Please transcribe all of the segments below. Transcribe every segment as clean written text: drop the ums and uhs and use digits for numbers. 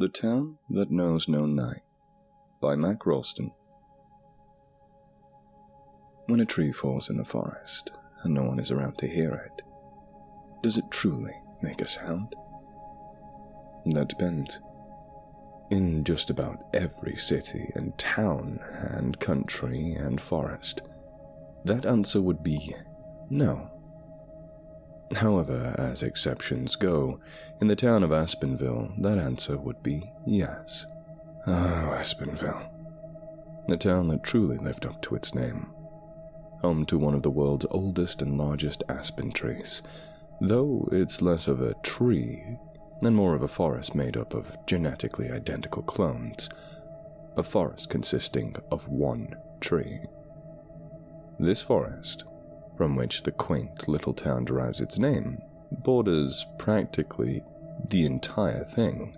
The Town That Knows No Night by Mack Rolston. When a tree falls in the forest and no one is around to hear it, does it truly make a sound? That depends. In just about every city and town and country and forest, that answer would be no. However, as exceptions go, in the town of Aspenville, that answer would be yes. Oh, Aspenville. The town that truly lived up to its name. Home to one of the world's oldest and largest aspen trees, though it's less of a tree and more of a forest made up of genetically identical clones. A forest consisting of one tree. This forest, from which the quaint little town derives its name, borders practically the entire thing.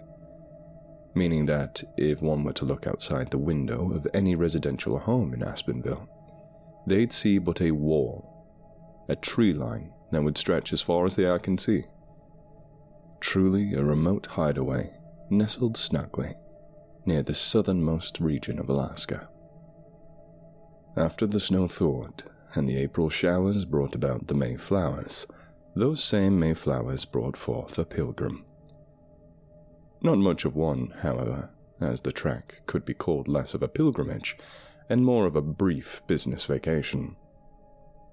Meaning that if one were to look outside the window of any residential home in Aspenville, they'd see but a wall, a tree line that would stretch as far as the eye can see. Truly a remote hideaway, nestled snugly near the southernmost region of Alaska. After the snow thawed and the April showers brought about the May flowers, those same May flowers brought forth a pilgrim. Not much of one, however, as the trek could be called less of a pilgrimage and more of a brief business vacation.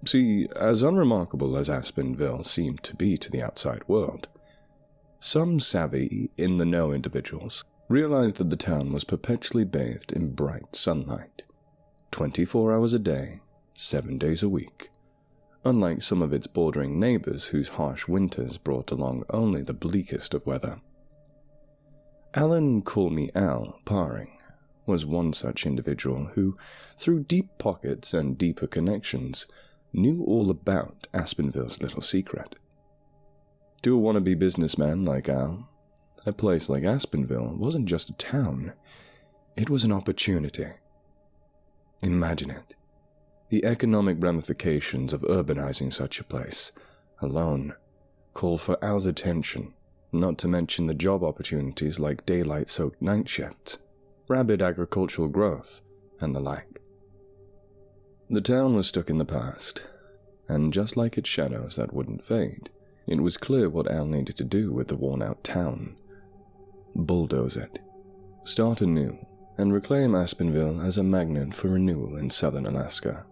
See, as unremarkable as Aspenville seemed to be to the outside world, some savvy, in-the-know individuals realized that the town was perpetually bathed in bright sunlight, 24 hours a day, 7 days a week, unlike some of its bordering neighbors whose harsh winters brought along only the bleakest of weather. Alan Call Me Al Paring was one such individual who, through deep pockets and deeper connections, knew all about Aspenville's little secret. To a wannabe businessman like Al, a place like Aspenville wasn't just a town, it was an opportunity. Imagine it. The economic ramifications of urbanizing such a place alone call for Al's attention, not to mention the job opportunities like daylight-soaked night shifts, rapid agricultural growth, and the like. The town was stuck in the past, and just like its shadows that wouldn't fade, it was clear what Al needed to do with the worn-out town. Bulldoze it, start anew, and reclaim Aspenville as a magnet for renewal in southern Alaska.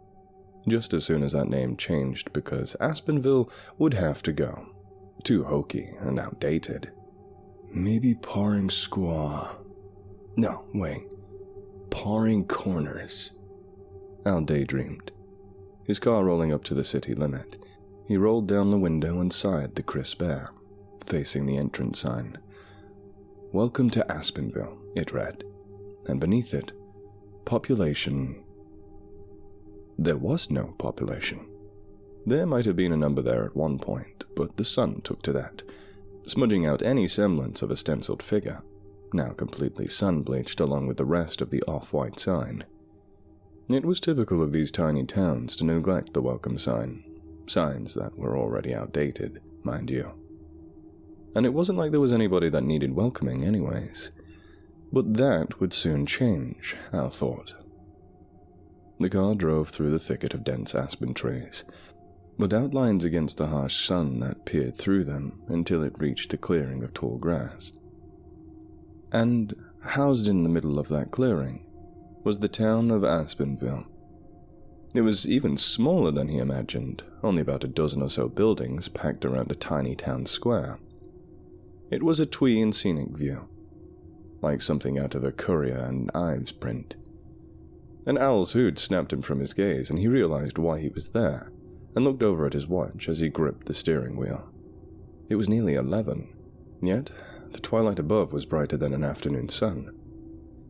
Just as soon as that name changed because Aspenville would have to go. Too hokey and outdated. Maybe Paring Squaw. No, wait. Paring Corners. Al daydreamed. His car rolling up to the city limit, he rolled down the window and sighed the crisp air, facing the entrance sign. Welcome to Aspenville, it read, and beneath it, population. There was no population. There might have been a number there at one point, but the sun took to that, smudging out any semblance of a stenciled figure, now completely sun-bleached along with the rest of the off-white sign. It was typical of these tiny towns to neglect the welcome sign, signs that were already outdated, mind you. And it wasn't like there was anybody that needed welcoming anyways. But that would soon change, Al thought. The car drove through the thicket of dense aspen trees, with outlines against the harsh sun that peered through them until it reached a clearing of tall grass. And housed in the middle of that clearing was the town of Aspenville. It was even smaller than he imagined, only about a dozen or so buildings packed around a tiny town square. It was a twee and scenic view, like something out of a Currier and Ives print. An owl's hoot snapped him from his gaze, and he realized why he was there, and looked over at his watch as he gripped the steering wheel. It was nearly 11, yet the twilight above was brighter than an afternoon sun.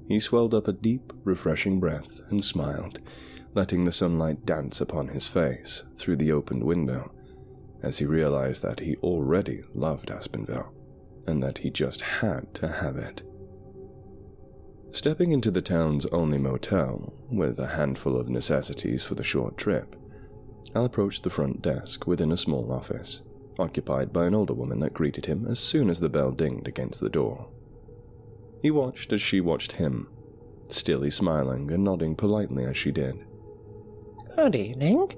He swelled up a deep, refreshing breath and smiled, letting the sunlight dance upon his face through the opened window, as he realized that he already loved Aspenville, and that he just had to have it. Stepping into the town's only motel, with a handful of necessities for the short trip, Al approached the front desk within a small office, occupied by an older woman that greeted him as soon as the bell dinged against the door. He watched as she watched him, stilly smiling and nodding politely as she did. "Good evening,"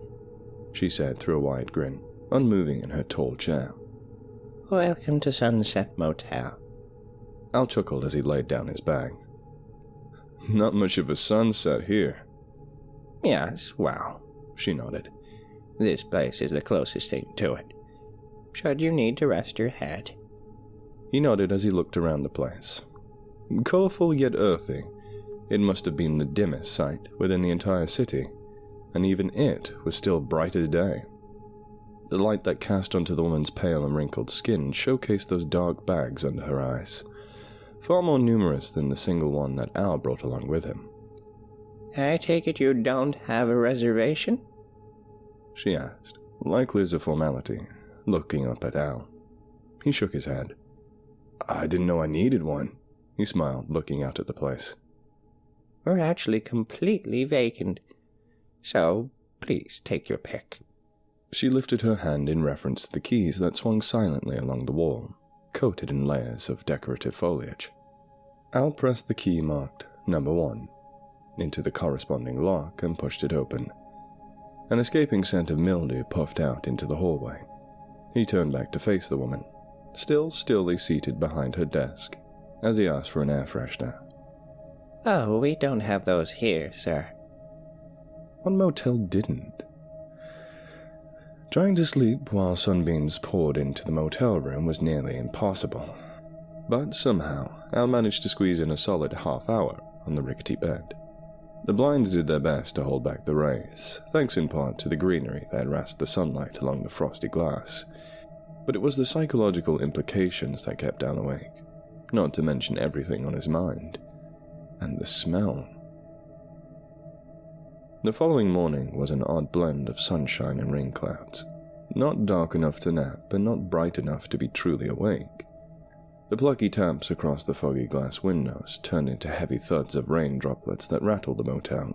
she said through a wide grin, unmoving in her tall chair. "Welcome to Sunset Motel." Al chuckled as he laid down his bag. Not much of a sunset here. "Yes, well," she nodded. "This place is the closest thing to it. Should you need to rest your head." He nodded as he looked around the place. Colourful yet earthy, it must have been the dimmest sight within the entire city, and even it was still bright as day. The light that cast onto the woman's pale and wrinkled skin showcased those dark bags under her eyes, far more numerous than the single one that Al brought along with him. "I take it you don't have a reservation?" she asked, likely as a formality, looking up at Al. He shook his head. I didn't know I needed one, he smiled, looking out at the place. "We're actually completely vacant, so please take your pick." She lifted her hand in reference to the keys that swung silently along the wall, coated in layers of decorative foliage. Al pressed the key marked number 1 into the corresponding lock and pushed it open. An escaping scent of mildew puffed out into the hallway. He turned back to face the woman, still stilly seated behind her desk, as he asked for an air freshener. "Oh, we don't have those here, sir." What motel didn't? Trying to sleep while sunbeams poured into the motel room was nearly impossible. But somehow, Al managed to squeeze in a solid half hour on the rickety bed. The blinds did their best to hold back the rays, thanks in part to the greenery that rasped the sunlight along the frosty glass. But it was the psychological implications that kept Al awake, not to mention everything on his mind. And the smell. The following morning was an odd blend of sunshine and rain clouds. Not dark enough to nap, but not bright enough to be truly awake. The plucky taps across the foggy glass windows turned into heavy thuds of rain droplets that rattled the motel,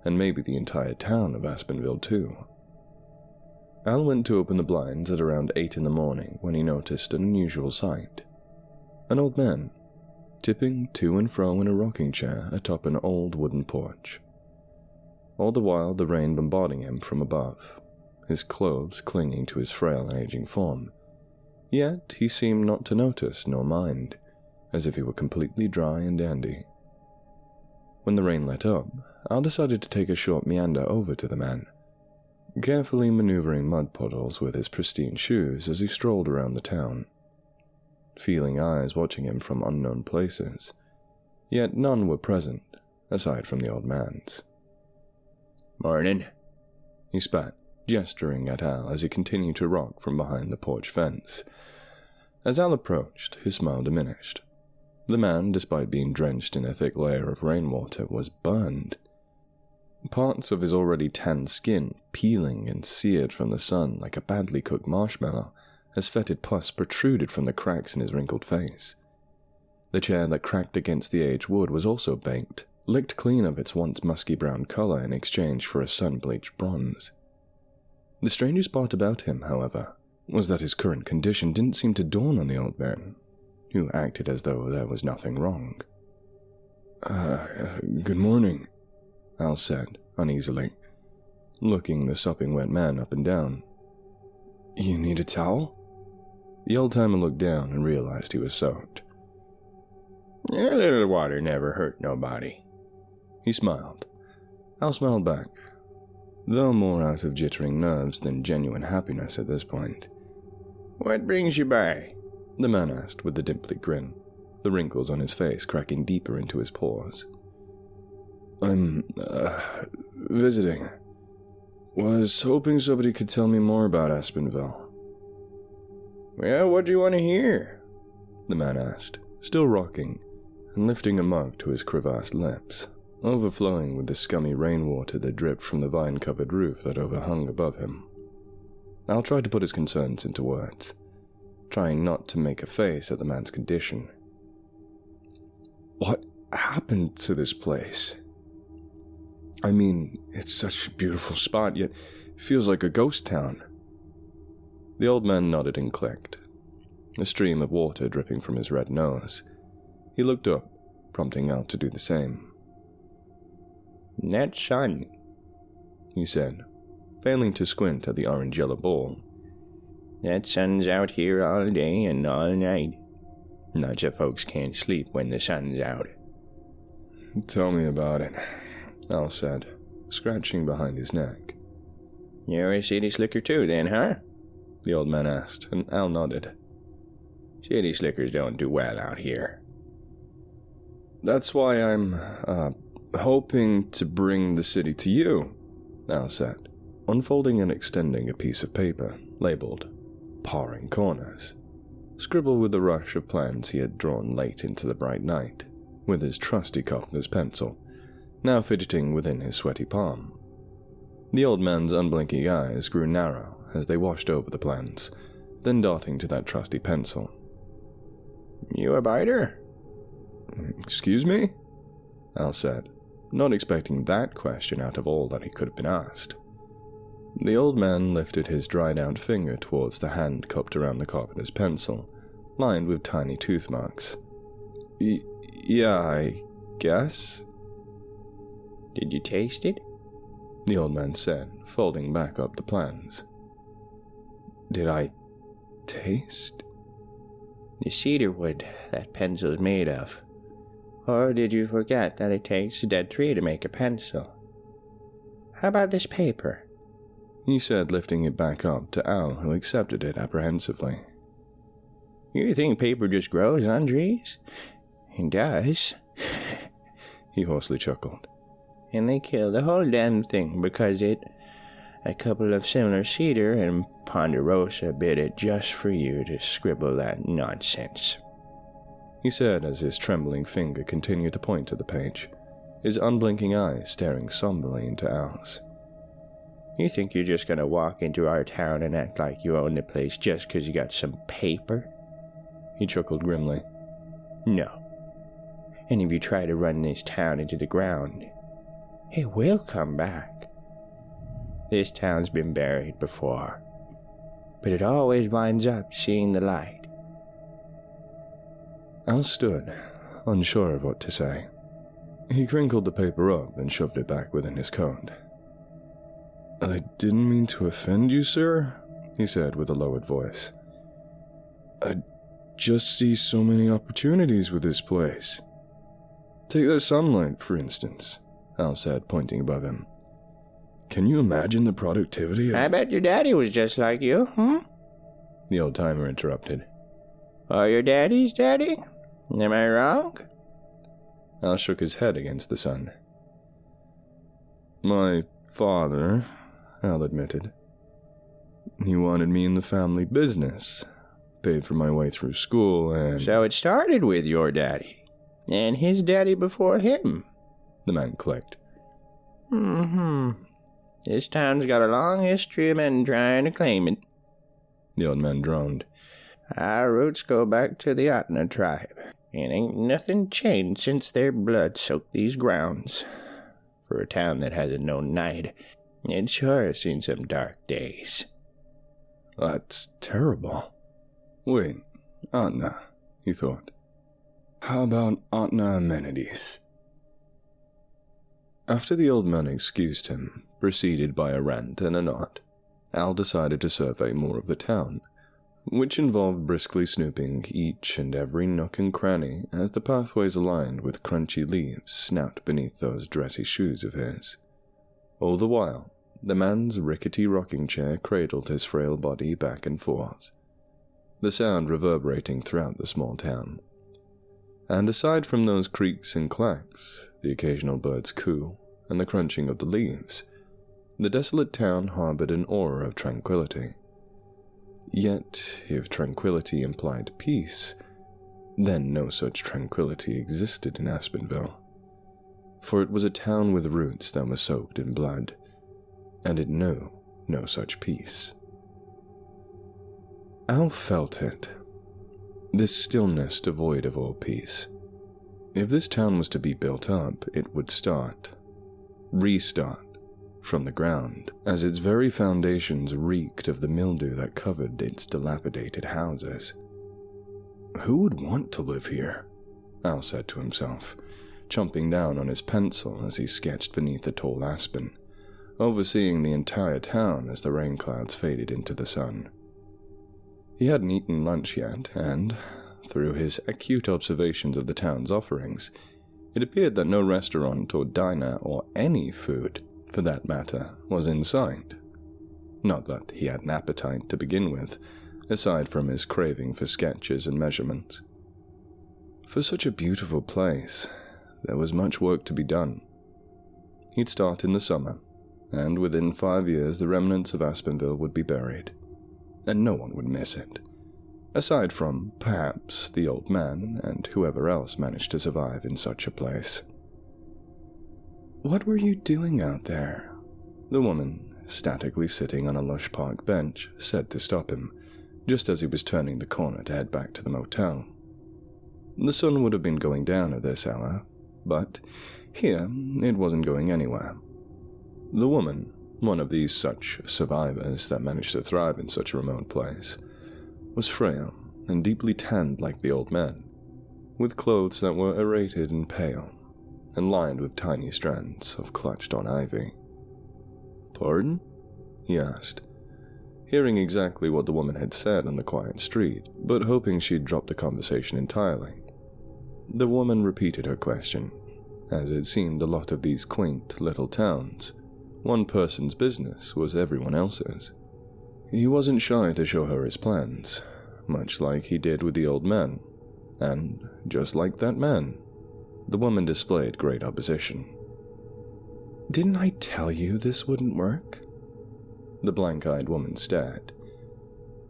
and maybe the entire town of Aspenville too. Al went to open the blinds at around 8 in the morning when he noticed an unusual sight. An old man, tipping to and fro in a rocking chair atop an old wooden porch. All the while the rain bombarding him from above, his clothes clinging to his frail and aging form. Yet he seemed not to notice nor mind, as if he were completely dry and dandy. When the rain let up, Al decided to take a short meander over to the man, carefully maneuvering mud puddles with his pristine shoes as he strolled around the town. Feeling eyes watching him from unknown places, yet none were present, aside from the old man's. "Morning," he spat, gesturing at Al as he continued to rock from behind the porch fence. As Al approached, his smile diminished. The man, despite being drenched in a thick layer of rainwater, was burned. Parts of his already tanned skin peeling and seared from the sun like a badly cooked marshmallow, as fetid pus protruded from the cracks in his wrinkled face. The chair that cracked against the aged wood was also baked, licked clean of its once musky brown color in exchange for a sun-bleached bronze. The strangest part about him, however, was that his current condition didn't seem to dawn on the old man, who acted as though there was nothing wrong. Good morning," Al said, uneasily, looking the sopping wet man up and down. "You need a towel?" The old-timer looked down and realized he was soaked. "A little water never hurt nobody," he smiled. Al smiled back, though more out of jittering nerves than genuine happiness at this point. "What brings you by?" the man asked with a dimply grin, the wrinkles on his face cracking deeper into his pores. "I'm, visiting. Was hoping somebody could tell me more about Aspenville." "Well, what do you want to hear?" the man asked, still rocking, and lifting a mug to his crevassed lips, overflowing with the scummy rainwater that dripped from the vine-covered roof that overhung above him. Al tried to put his concerns into words, trying not to make a face at the man's condition. "What happened to this place? I mean, it's such a beautiful spot, yet it feels like a ghost town." The old man nodded and clicked, a stream of water dripping from his red nose. He looked up, prompting Al to do the same. "That sun," he said, failing to squint at the orange-yellow ball. "That sun's out here all day and all night. Lots of folks can't sleep when the sun's out." "Tell me about it," Al said, scratching behind his neck. "You're a city slicker too, then, huh?" the old man asked, and Al nodded. "City slickers don't do well out here." "That's why I'm, hoping to bring the city to you," Al said, unfolding and extending a piece of paper labeled Paring Corners, scribbled with the rush of plans he had drawn late into the bright night, with his trusty Cockner's pencil, now fidgeting within his sweaty palm. The old man's unblinking eyes grew narrow as they washed over the plans, then darting to that trusty pencil. "You a biter?" "Excuse me?" Al said, not expecting that question out of all that he could have been asked. The old man lifted his dried-out finger towards the hand cupped around the carpenter's pencil, lined with tiny tooth marks. Yeah, I guess." "Did you taste it?" the old man said, folding back up the plans. "Did I taste?" "The cedar wood that pencil's made of. Or did you forget that it takes a dead tree to make a pencil? How about this paper?" he said, lifting it back up to Al, who accepted it apprehensively. "You think paper just grows on trees? It does." he hoarsely chuckled. "And they kill the whole damn thing because a couple of similar cedar and ponderosa bit it just for you to scribble that nonsense," he said as his trembling finger continued to point to the page, his unblinking eyes staring somberly into Al's. "You think you're just gonna walk into our town and act like you own the place just 'cause you got some paper?" he chuckled grimly. "No. And if you try to run this town into the ground, it will come back. This town's been buried before, but it always winds up seeing the light." Al stood, unsure of what to say. He crinkled the paper up and shoved it back within his coat. "I didn't mean to offend you, sir," he said with a lowered voice. "I just see so many opportunities with this place. Take the sunlight, for instance," Al said, pointing above him. "Can you imagine the productivity of—" "I bet your daddy was just like you, the old-timer interrupted. "Or your daddy's daddy? Am I wrong?" Al shook his head against the sun. "My father," Al admitted. "He wanted me in the family business, paid for my way through school, and—" "So it started with your daddy, and his daddy before him," the man clicked. This town's got a long history of men trying to claim it," the old man droned. "Our roots go back to the Otna tribe, and ain't nothing changed since their blood soaked these grounds. For a town that hasn't known night, it sure has seen some dark days." "That's terrible. Wait, Otna," he thought. "How about Otna amenities?" After the old man excused him, preceded by a rant and a nod, Al decided to survey more of the town, which involved briskly snooping each and every nook and cranny as the pathways aligned with crunchy leaves snout beneath those dressy shoes of his. All the while, the man's rickety rocking chair cradled his frail body back and forth, the sound reverberating throughout the small town. And aside from those creaks and clacks, the occasional bird's coo, and the crunching of the leaves, the desolate town harbored an aura of tranquility. Yet, if tranquility implied peace, then no such tranquility existed in Aspenville. For it was a town with roots that were soaked in blood, and it knew no such peace. Al felt it. This stillness devoid of all peace. If this town was to be built up, it would restart, from the ground, as its very foundations reeked of the mildew that covered its dilapidated houses. Who would want to live here? Al said to himself, chomping down on his pencil as he sketched beneath a tall aspen, overseeing the entire town as the rain clouds faded into the sun. He hadn't eaten lunch yet, and, through his acute observations of the town's offerings, it appeared that no restaurant or diner or any food, for that matter, was in sight. Not that he had an appetite to begin with, aside from his craving for sketches and measurements. For such a beautiful place, there was much work to be done. He'd start in the summer, and within 5 years the remnants of Aspenville would be buried, and no one would miss it, aside from, perhaps, the old man and whoever else managed to survive in such a place. "What were you doing out there?" the woman, statically sitting on a lush park bench, said to stop him, just as he was turning the corner to head back to the motel. The sun would have been going down at this hour, but here it wasn't going anywhere. The woman, one of these such survivors that managed to thrive in such a remote place, was frail and deeply tanned like the old man, with clothes that were aerated and pale, and lined with tiny strands of clutched-on ivy. "Pardon?" he asked, hearing exactly what the woman had said on the quiet street, but hoping she'd dropped the conversation entirely. The woman repeated her question, as it seemed a lot of these quaint little towns, one person's business was everyone else's. He wasn't shy to show her his plans, much like he did with the old man, and, just like that man, the woman displayed great opposition. "Didn't I tell you this wouldn't work?" The blank-eyed woman stared.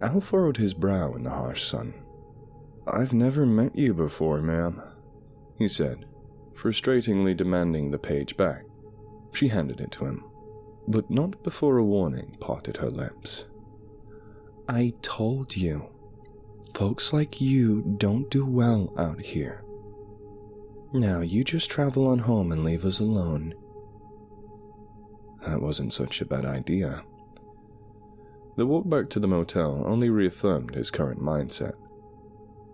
Al furrowed his brow in the harsh sun. "I've never met you before, ma'am," he said, frustratingly demanding the page back. She handed it to him, but not before a warning parted her lips. "I told you. Folks like you don't do well out here. Now you just travel on home and leave us alone." That wasn't such a bad idea. The walk back to the motel only reaffirmed his current mindset.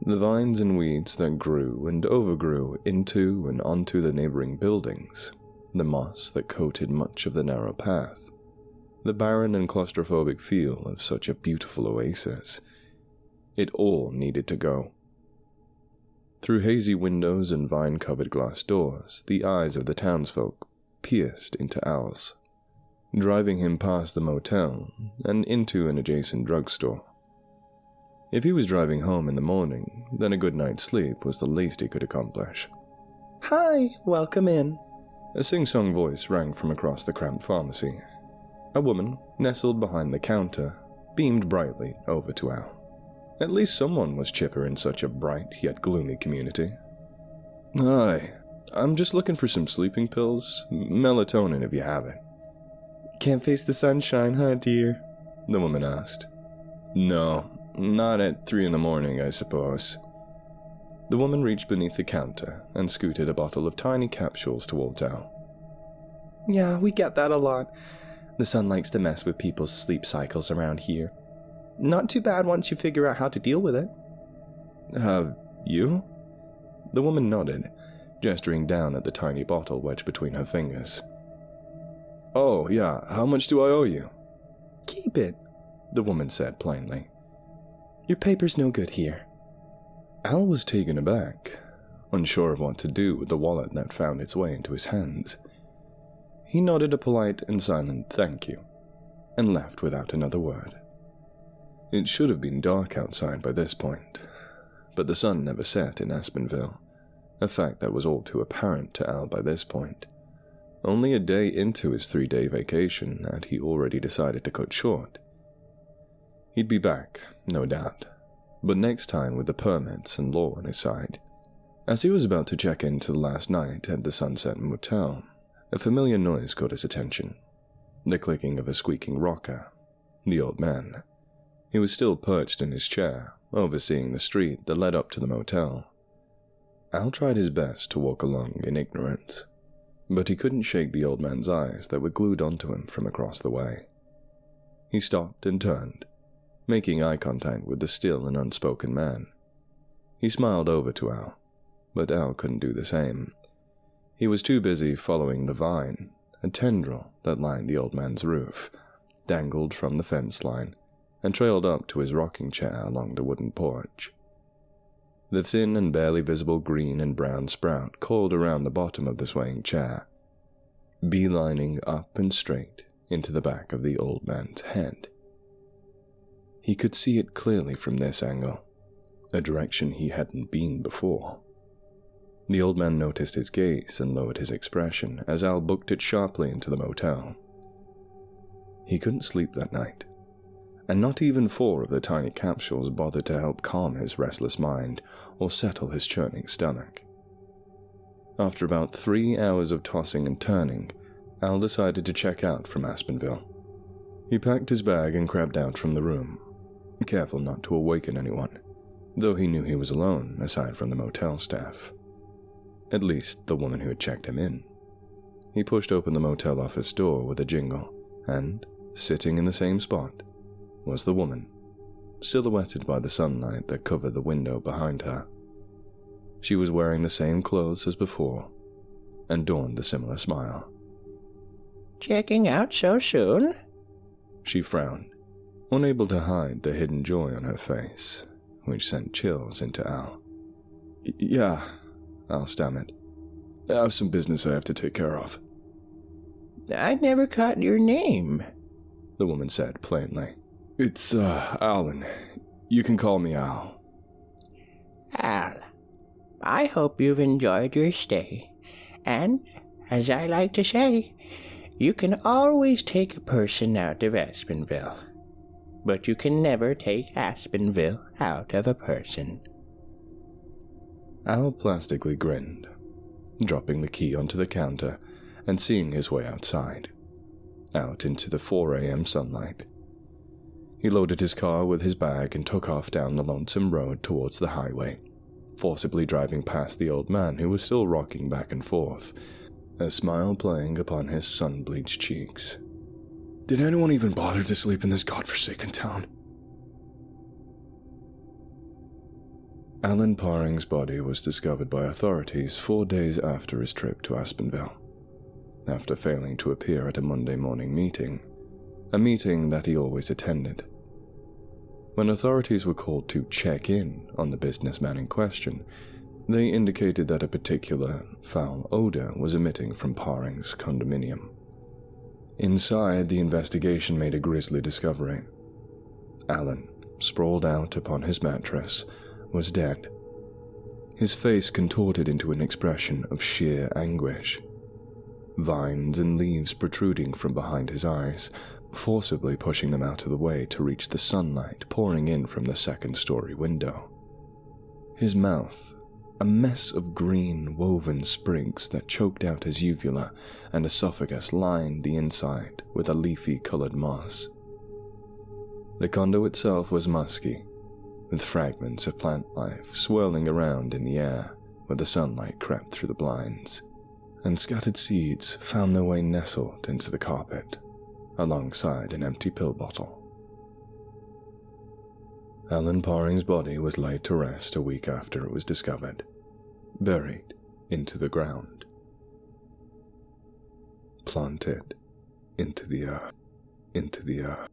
The vines and weeds that grew and overgrew into and onto the neighboring buildings, the moss that coated much of the narrow path, the barren and claustrophobic feel of such a beautiful oasis, it all needed to go. Through hazy windows and vine-covered glass doors, the eyes of the townsfolk pierced into Al's, driving him past the motel and into an adjacent drugstore. If he was driving home in the morning, then a good night's sleep was the least he could accomplish. "Hi, welcome in." A sing-song voice rang from across the cramped pharmacy. A woman, nestled behind the counter, beamed brightly over to Al. At least someone was chipper in such a bright yet gloomy community. "Hi, I'm just looking for some sleeping pills, melatonin if you have it." "Can't face the sunshine, huh, dear?" the woman asked. "No, not at 3 in the morning, I suppose." The woman reached beneath the counter and scooted a bottle of tiny capsules towards Al. "Yeah, we get that a lot. The sun likes to mess with people's sleep cycles around here. Not too bad once you figure out how to deal with it." "Have you?" The woman nodded, gesturing down at the tiny bottle wedged between her fingers. "Oh, yeah, how much do I owe you?" "Keep it," the woman said plainly. "Your paper's no good here." Al was taken aback, unsure of what to do with the wallet that found its way into his hands. He nodded a polite and silent thank you, and left without another word. It should have been dark outside by this point, but the sun never set in Aspenville, a fact that was all too apparent to Al by this point. Only a day into his 3-day vacation that he already decided to cut short. He'd be back, no doubt, but next time with the permits and law on his side. As he was about to check into the last night at the Sunset Motel, a familiar noise caught his attention. The clicking of a squeaking rocker. The old man. He was still perched in his chair, overseeing the street that led up to the motel. Al tried his best to walk along in ignorance, but he couldn't shake the old man's eyes that were glued onto him from across the way. He stopped and turned, making eye contact with the still and unspoken man. He smiled over to Al, but Al couldn't do the same. He was too busy following the vine, a tendril that lined the old man's roof, dangled from the fence line, and trailed up to his rocking chair along the wooden porch. The thin and barely visible green and brown sprout coiled around the bottom of the swaying chair, beelining up and straight into the back of the old man's head. He could see it clearly from this angle, a direction he hadn't been before. The old man noticed his gaze and lowered his expression as Al booked it sharply into the motel. He couldn't sleep that night, and not even 4 of the tiny capsules bothered to help calm his restless mind or settle his churning stomach. After about 3 hours of tossing and turning, Al decided to check out from Aspenville. He packed his bag and crept out from the room, careful not to awaken anyone, though he knew he was alone aside from the motel staff. At least the woman who had checked him in. He pushed open the motel office door with a jingle, and, sitting in the same spot, was the woman, silhouetted by the sunlight that covered the window behind her. She was wearing the same clothes as before, and donned a similar smile. "Checking out so soon?" She frowned, unable to hide the hidden joy on her face, which sent chills into Al. Yeah, Al stammered. I have some business I have to take care of. "I never caught your name," the woman said plainly. It's, Alan. You can call me Al. Al, I hope you've enjoyed your stay, and, as I like to say, you can always take a person out of Aspenville, but you can never take Aspenville out of a person. Al plastically grinned, dropping the key onto the counter and seeing his way outside, out into the 4 a.m. sunlight. He loaded his car with his bag and took off down the lonesome road towards the highway, forcibly driving past the old man who was still rocking back and forth, a smile playing upon his sun-bleached cheeks. Did anyone even bother to sleep in this godforsaken town? Alan Parring's body was discovered by authorities 4 days after his trip to Aspenville, after failing to appear at a Monday morning meeting, a meeting that he always attended. When authorities were called to check in on the businessman in question, they indicated that a particular foul odor was emitting from Parring's condominium. Inside, the investigation made a grisly discovery. Alan, sprawled out upon his mattress, was dead, his face contorted into an expression of sheer anguish, vines and leaves protruding from behind his eyes, forcibly pushing them out of the way to reach the sunlight pouring in from the second-story window. His mouth, a mess of green woven sprigs that choked out his uvula and esophagus, lined the inside with a leafy-colored moss. The condo itself was musky, with fragments of plant life swirling around in the air where the sunlight crept through the blinds, and scattered seeds found their way nestled into the carpet, alongside an empty pill bottle. Alan Parring's body was laid to rest a week after it was discovered, buried into the ground. Planted into the earth.